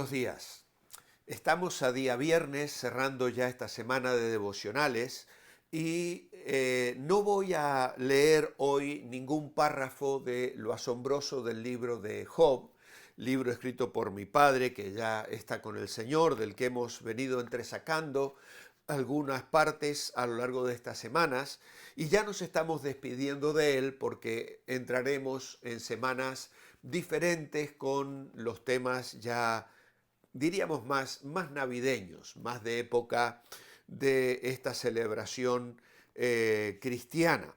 Buenos días. Estamos a día viernes, cerrando ya esta semana de devocionales y no voy a leer hoy ningún párrafo de lo asombroso del libro de Job, libro escrito por mi padre que ya está con el Señor, del que hemos venido entresacando algunas partes a lo largo de estas semanas y ya nos estamos despidiendo de él porque entraremos en semanas diferentes con los temas ya diríamos más navideños, más de época de esta celebración cristiana.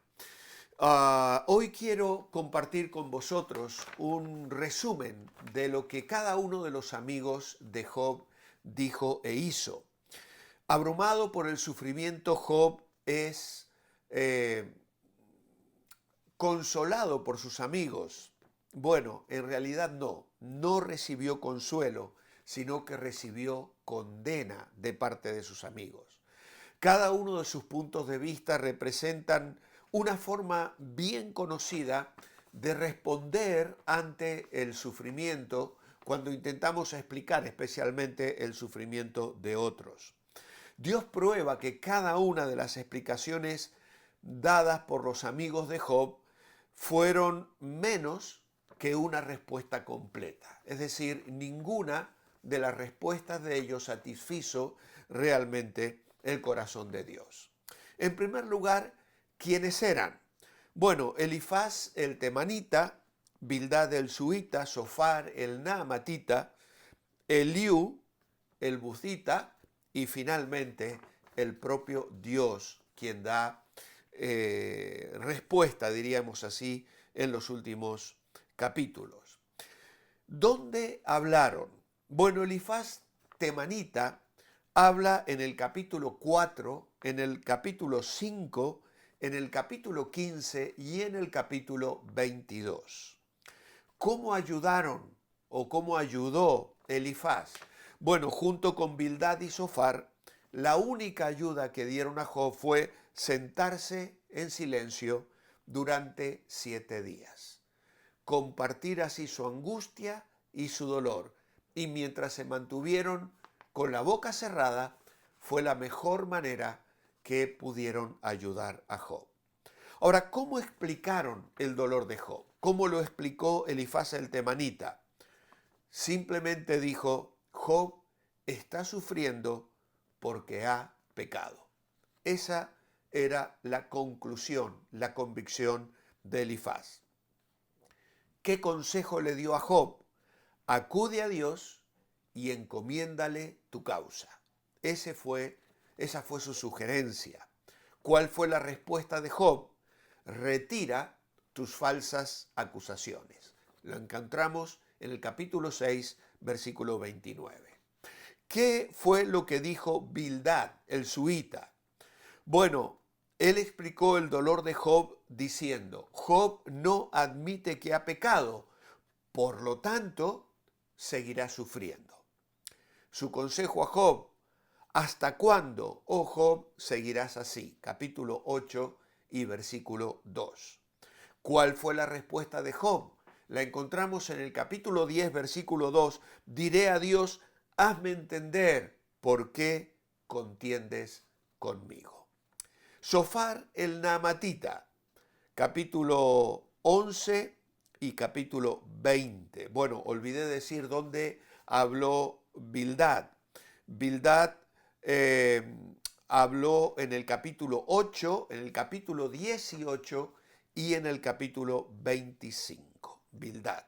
Hoy quiero compartir con vosotros un resumen de lo que cada uno de los amigos de Job dijo e hizo. Abrumado por el sufrimiento, Job es consolado por sus amigos. Bueno, en realidad no recibió consuelo, sino que recibió condena de parte de sus amigos. Cada uno de sus puntos de vista representan una forma bien conocida de responder ante el sufrimiento cuando intentamos explicar especialmente el sufrimiento de otros. Dios prueba que cada una de las explicaciones dadas por los amigos de Job fueron menos que una respuesta completa. Es decir, ninguna de las respuestas de ellos satisfizo realmente el corazón de Dios. En primer lugar, ¿quiénes eran? Bueno, Elifaz el temanita, Bildad el suita, Sofar el naamatita, Eliú el buzita y finalmente el propio Dios, quien da respuesta, diríamos así, en los últimos capítulos. ¿Dónde hablaron? Bueno, Elifaz temanita habla en el capítulo 4, en el capítulo 5, en el capítulo 15 y en el capítulo 22. ¿Cómo ayudaron o cómo ayudó Elifaz? Bueno, junto con Bildad y Sofar, la única ayuda que dieron a Job fue sentarse en silencio durante 7 días. Compartir así su angustia y su dolor. Y mientras se mantuvieron con la boca cerrada, fue la mejor manera que pudieron ayudar a Job. Ahora, ¿cómo explicaron el dolor de Job? ¿Cómo lo explicó Elifaz el temanita? Simplemente dijo, Job está sufriendo porque ha pecado. Esa era la conclusión, la convicción de Elifaz. ¿Qué consejo le dio a Job? Acude a Dios y encomiéndale tu causa. Esa fue su sugerencia. ¿Cuál fue la respuesta de Job? Retira tus falsas acusaciones. Lo encontramos en el capítulo 6, versículo 29. ¿Qué fue lo que dijo Bildad, el suita? Bueno, él explicó el dolor de Job diciendo, Job no admite que ha pecado, por lo tanto, seguirá sufriendo. Su consejo a Job, ¿hasta cuándo, oh Job, seguirás así? Capítulo 8 y versículo 2. ¿Cuál fue la respuesta de Job? La encontramos en el capítulo 10, versículo 2. Diré a Dios, hazme entender por qué contiendes conmigo. Sofar el naamatita, capítulo 11 y capítulo 20. Bueno, olvidé decir dónde habló Bildad. Bildad habló en el capítulo 8, en el capítulo 18 y en el capítulo 25. Bildad.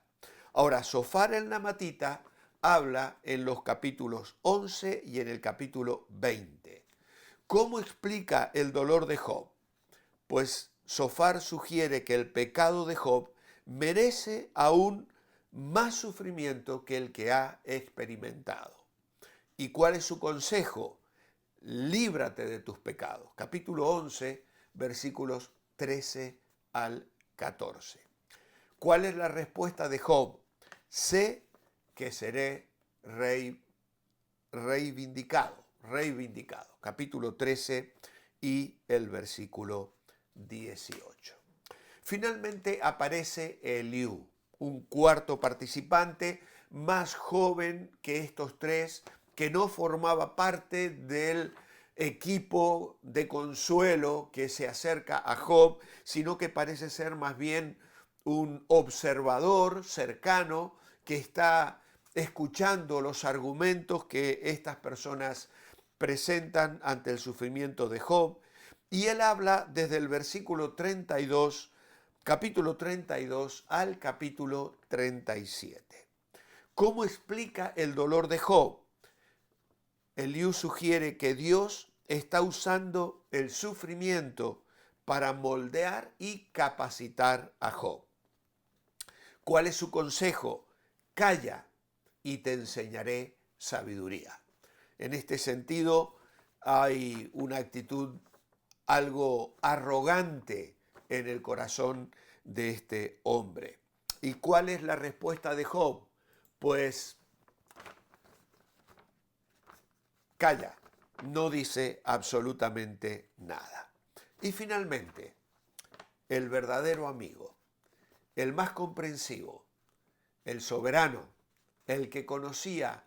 Ahora, Sofar el naamatita habla en los capítulos 11 y en el capítulo 20. ¿Cómo explica el dolor de Job? Pues Sofar sugiere que el pecado de Job merece aún más sufrimiento que el que ha experimentado. ¿Y cuál es su consejo? Líbrate de tus pecados. Capítulo 11, versículos 13 al 14. ¿Cuál es la respuesta de Job? Sé que seré reivindicado. Capítulo 13 y el versículo 18. Finalmente aparece Eliú, un cuarto participante más joven que estos tres, que no formaba parte del equipo de consuelo que se acerca a Job, sino que parece ser más bien un observador cercano que está escuchando los argumentos que estas personas presentan ante el sufrimiento de Job. Y él habla desde el versículo 32, capítulo 32 al capítulo 37. ¿Cómo explica el dolor de Job? Eliú sugiere que Dios está usando el sufrimiento para moldear y capacitar a Job. ¿Cuál es su consejo? Calla y te enseñaré sabiduría. En este sentido, hay una actitud algo arrogante en el corazón de este hombre. ¿Y cuál es la respuesta de Job? Pues calla, no dice absolutamente nada. Y finalmente, el verdadero amigo, el más comprensivo, el soberano, el que conocía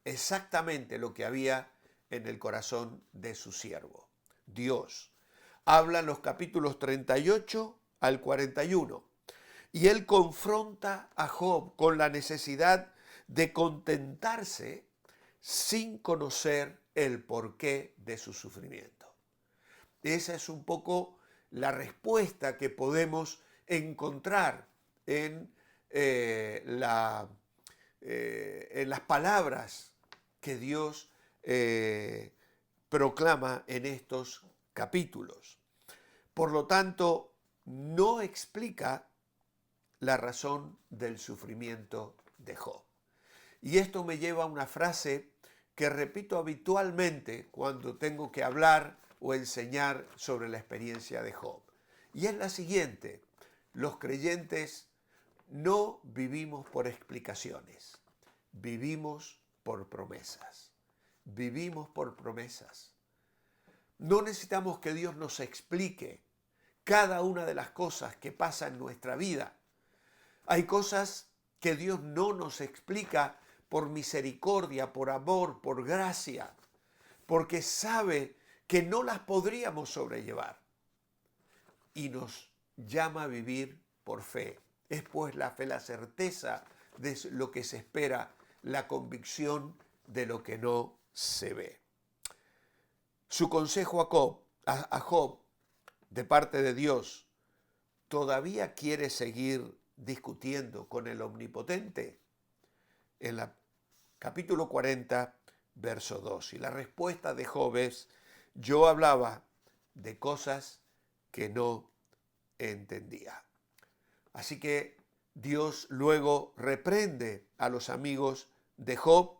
exactamente lo que había en el corazón de su siervo, Dios. Habla en los capítulos 38 al 41 y él confronta a Job con la necesidad de contentarse sin conocer el porqué de su sufrimiento. Esa es un poco la respuesta que podemos encontrar en, en las palabras que Dios proclama en estos capítulos. Por lo tanto, no explica la razón del sufrimiento de Job. Y esto me lleva a una frase que repito habitualmente cuando tengo que hablar o enseñar sobre la experiencia de Job. Y es la siguiente: los creyentes no vivimos por explicaciones, vivimos por promesas. Vivimos por promesas. No necesitamos que Dios nos explique cada una de las cosas que pasan en nuestra vida. Hay cosas que Dios no nos explica por misericordia, por amor, por gracia, porque sabe que no las podríamos sobrellevar. Y nos llama a vivir por fe. Es pues la fe la certeza de lo que se espera, la convicción de lo que no se ve. Su consejo a Job de parte de Dios: ¿todavía quiere seguir discutiendo con el Omnipotente? En el capítulo 40, verso 2. Y la respuesta de Job es: yo hablaba de cosas que no entendía. Así que Dios luego reprende a los amigos de Job.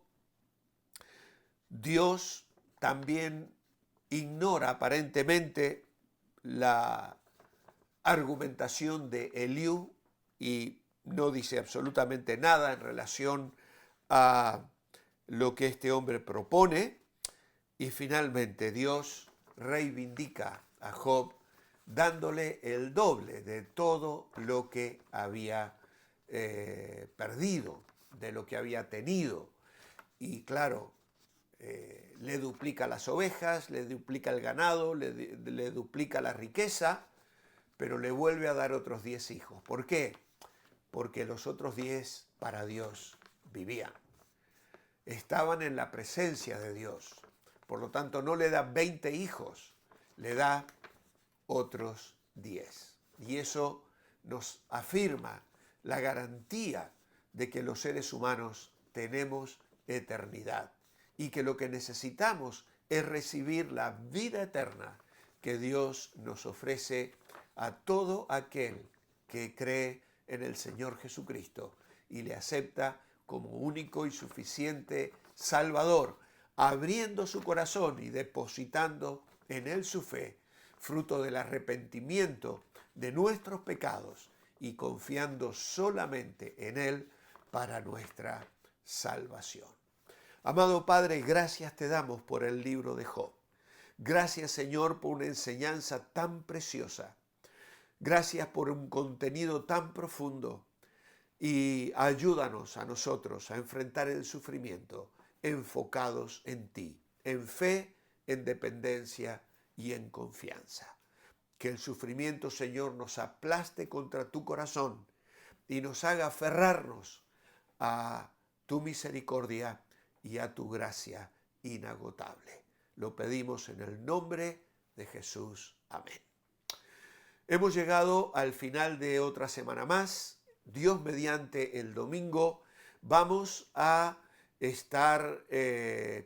Dios también ignora aparentemente la argumentación de Eliú y no dice absolutamente nada en relación a lo que este hombre propone. Y finalmente Dios reivindica a Job dándole el doble de todo lo que había perdido, de lo que había tenido. Y claro, le duplica las ovejas, le duplica el ganado, le duplica la riqueza, pero le vuelve a dar otros 10 hijos. ¿Por qué? Porque los otros 10 para Dios vivían. Estaban en la presencia de Dios. Por lo tanto, no le da 20 hijos, le da otros 10. Y eso nos afirma la garantía de que los seres humanos tenemos eternidad y que lo que necesitamos es recibir la vida eterna que Dios nos ofrece a todo aquel que cree en el Señor Jesucristo y le acepta como único y suficiente Salvador, abriendo su corazón y depositando en él su fe, fruto del arrepentimiento de nuestros pecados y confiando solamente en él para nuestra salvación. Amado Padre, gracias te damos por el libro de Job. Gracias, Señor, por una enseñanza tan preciosa. Gracias por un contenido tan profundo. y ayúdanos a nosotros a enfrentar el sufrimiento enfocados en ti, en fe, en dependencia y en confianza. Que el sufrimiento, Señor, nos aplaste contra tu corazón y nos haga aferrarnos a tu misericordia y a tu gracia inagotable. Lo pedimos en el nombre de Jesús. Amén. Hemos llegado al final de otra semana más. Dios mediante, el domingo vamos a estar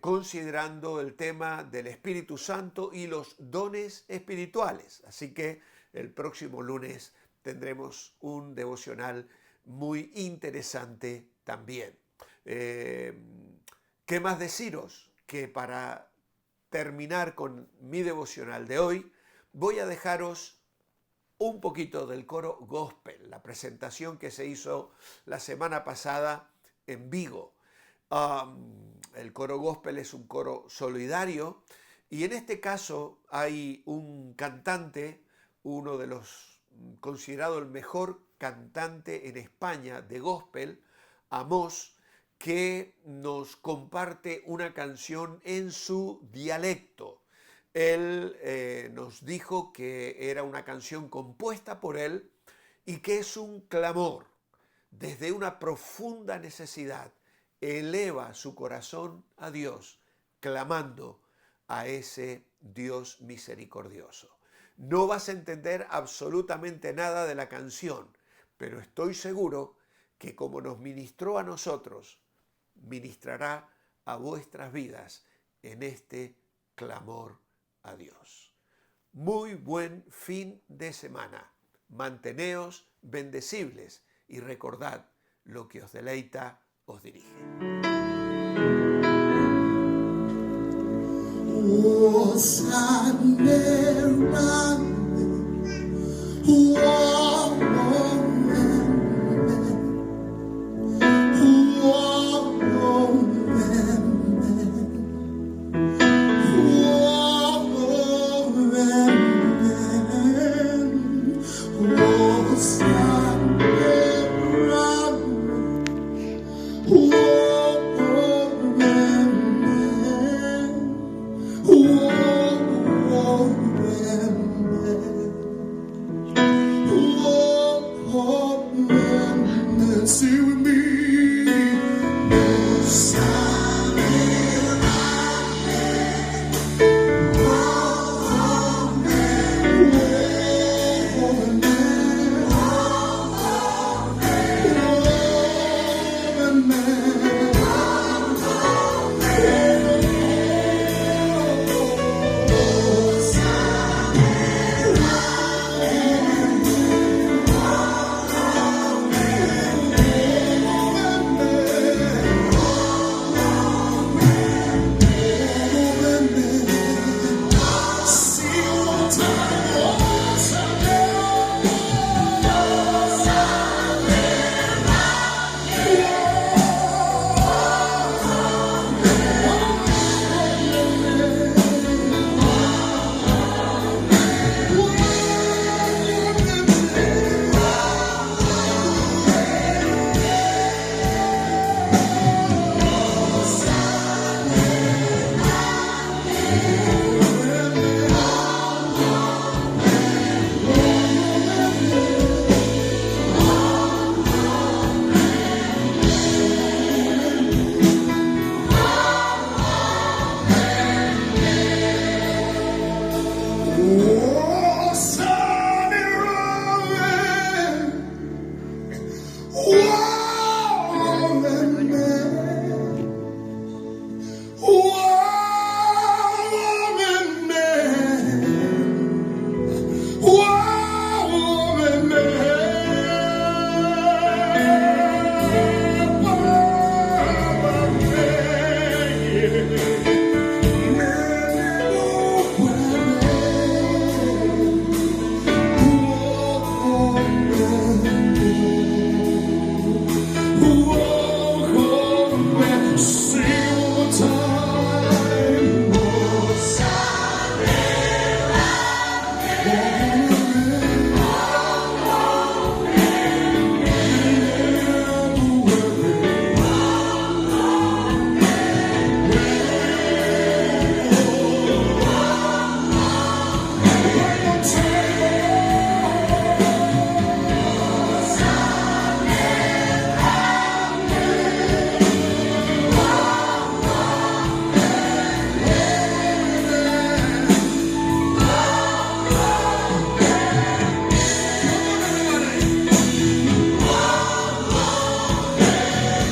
considerando el tema del Espíritu Santo y los dones espirituales. Así que el próximo lunes tendremos un devocional muy interesante también. ¿Qué más deciros? Que para terminar con mi devocional de hoy, voy a dejaros un poquito del coro gospel, la presentación que se hizo la semana pasada en Vigo. El coro gospel es un coro solidario y en este caso hay un cantante, uno de los considerado el mejor cantante en España de gospel, Amós, que nos comparte una canción en su dialecto. Él nos dijo que era una canción compuesta por él y que es un clamor desde una profunda necesidad. Eleva su corazón a Dios, clamando a ese Dios misericordioso. No vas a entender absolutamente nada de la canción, pero estoy seguro que como nos ministró a nosotros, ministrará a vuestras vidas en este clamor a Dios. Muy buen fin de semana. Manteneos bendecibles y recordad, lo que os deleita os dirige.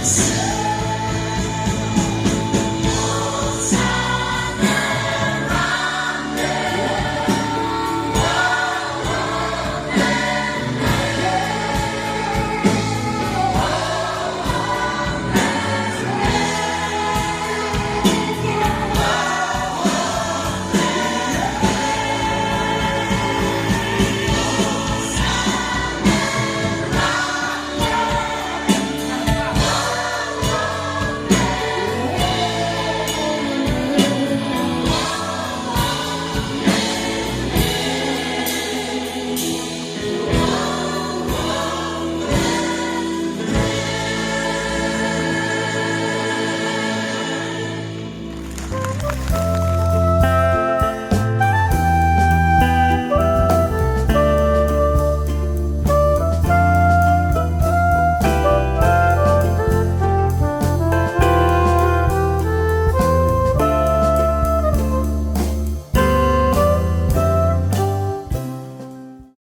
Dios.